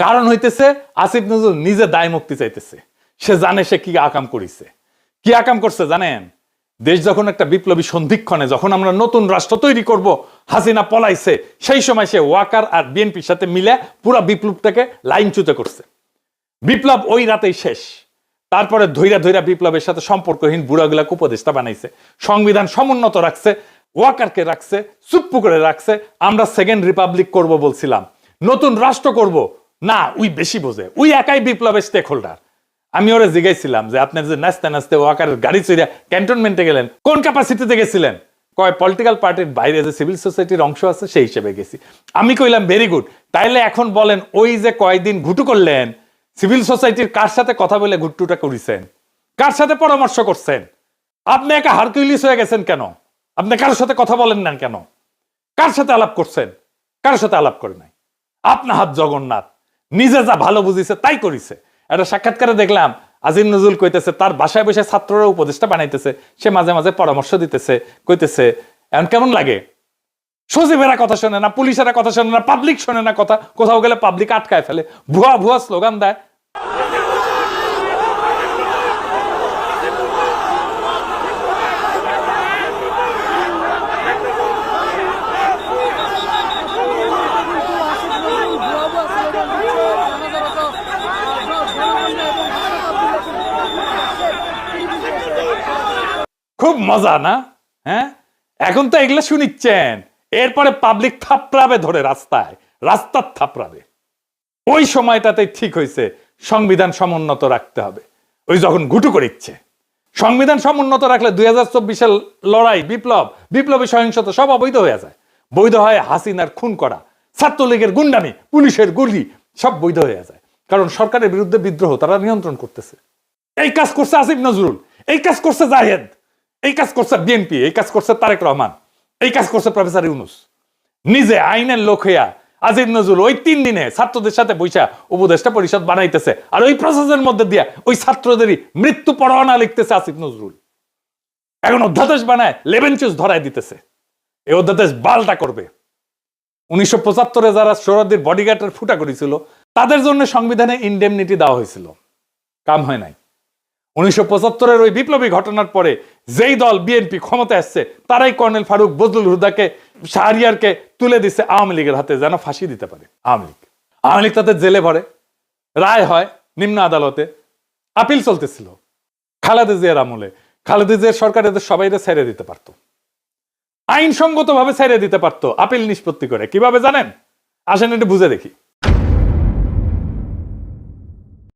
কারণ হইতেছে আসিফ নজরুল নিজে দায় মুক্তি চাইতেছে। সে জানে সে কি আকাম করিছে, কি আকাম করছে জানেন? দেশ যখন একটা বিপ্লবী সন্ধিক্ষণে, যখন আমরা নতুন রাষ্ট্র তৈরি করব, হাসিনা পলাইছে, সেই সময় সে ওয়াকার আর বিএনপির সাথে মিলে পুরো বিপ্লবটাকে লাইনচ্যুত করছে। বিপ্লব ওই রাতেই শেষ। তারপরে ধৈরা ধৈরা বিপ্লবের সাথে সম্পর্কহীন বুড়াগুলাকে উপদেষ্টা বানাইছে, সংবিধান সমুন্নত রাখছে, ওয়াকারকে রাখছে, চুপ্পু করে রাখছে। আমরা সেকেন্ড রিপাবলিক করব বলছিলাম, নতুন রাষ্ট্র করব না, উই বেশি বোঝে, উই একাই বিপ্লবের স্টেক হোল্ডার। আমি ওরা জিজ্ঞাসিলাম যে আপনি যে নাচতে নাচতে ওয়াকারের গাড়ি চড়িয়া ক্যান্টনমেন্টে গেলেন, কোন ক্যাপাসিটিতে গেছিলেন? কয় পলিটিক্যাল পার্টির বাইরে যে সিভিল সোসাইটির অংশ আছে সেই হিসেবে গেছি। আমি কইলাম ভেরি গুড, তাইলে এখন বলেন ওই যে কয়দিন ঘুটু করলেন, সিভিল সোসাইটির কার সাথে কথা বলে ঘুট্টুটা করেছেন? কার সাথে পরামর্শ করছেন? আপনি একা হারকিউলিস হয়ে গেছেন কেন? আপনি কারোর সাথে কথা বলেন না কেন? কার সাথে আলাপ করছেন? কারোর সাথে আলাপ করে নাই। আপনার হাত জগন্নাথ, নিজে যা ভালো বুঝিছে তাই করিছে। একটা সাক্ষাৎকারে দেখলাম আজিম নজরুল কইতেছে তার বাসায় বসে ছাত্ররা উপদেষ্টা বানাইতেছে, সে মাঝে মাঝে পরামর্শ দিতেছে, কইতেছে এখন কেমন লাগে? সচিবেরা কথা শোনে না, পুলিশেরা কথা শোনে না, পাবলিক শোনে না কথা, কোথাও গেলে পাবলিক আটকায় ফেলে, ভুয়া ভুয়া স্লোগান দেয়। খুব মজা না? হ্যাঁ, এখন তো এগুলো শুনিচ্ছেন, এরপরে পাবলিক থাপড়াবে ধরে রাস্তায়, রাস্তার থাপড়াবে। ওই সময়টাতে ঠিক হয়েছে সংবিধান সমুন্নত রাখতে হবে। ওই যখন ঘুটু করিচ্ছে, সংবিধান সমুন্নত রাখলে 2024-এর লড়াই, বিপ্লব, বিপ্লবী সহিংসতা সব অবৈধ হয়ে যায়। বৈধ হয় হাসিনার খুন করা, ছাত্রলীগের গুন্ডামি, পুলিশের গুলি, সব বৈধ হয়ে যায়। কারণ সরকারের বিরুদ্ধে বিদ্রোহ তারা নিয়ন্ত্রণ করতেছে। এই কাজ করছে আসিফ নজরুল, এই কাজ করছে জাহেদ, এই কাজ করছে বিএনপি, এই কাজ করছে তারেক রহমান, এই কাজ করছে প্রফেসর ইউনূস। নিজে আইনের লোক হইয়া আসিফ নজরুল ওই 3 দিনে ছাত্রদের সাথে বৈশা উপদেষ্টা পরিষদ বানাইতেছে, আর ওই প্রসেসের মধ্যে দিয়া ওই ছাত্রদেরই মৃত্যু পরোয়ানা লিখতেছে আসিফ নজরুল। এখন অধ্যাদেশ বানায় লেবেন চুজ ধরায় দিতেছে। এই অধ্যাদেশ বালটা করবে। 1975-এ যারা সোহরাওয়ার্দীর বডিগার্ডের ফুটা করেছিল তাদের জন্য সংবিধানে ইনডেমনিটি দেওয়া হয়েছিল, কাম হয় নাই। 1975-এর ওই বিপ্লবী ঘটনার পরে যেই দল বিএনপি ক্ষমতা আসছে, তারাই কর্নেল ফারুক, বজলুল হুদাকে, শাহরিয়ারকে তুলে দিচ্ছে আওয়ামী লীগের হাতে, যেন ফাঁসি দিতে পারে আওয়ামী লীগ তাদের জেলে ভরে, রায় হয় নিম্ন আদালতে, আপিল চলতেছিল। খালেদা জিয়ার আমলে খালেদা জিয়ার সরকার এদের সবাইকে ছেড়ে দিতে পারত, আইনসঙ্গত ভাবে ছেড়ে দিতে পারতো, আপিল নিষ্পত্তি করে। কিভাবে জানেন? আসেন একটু বুঝে দেখি।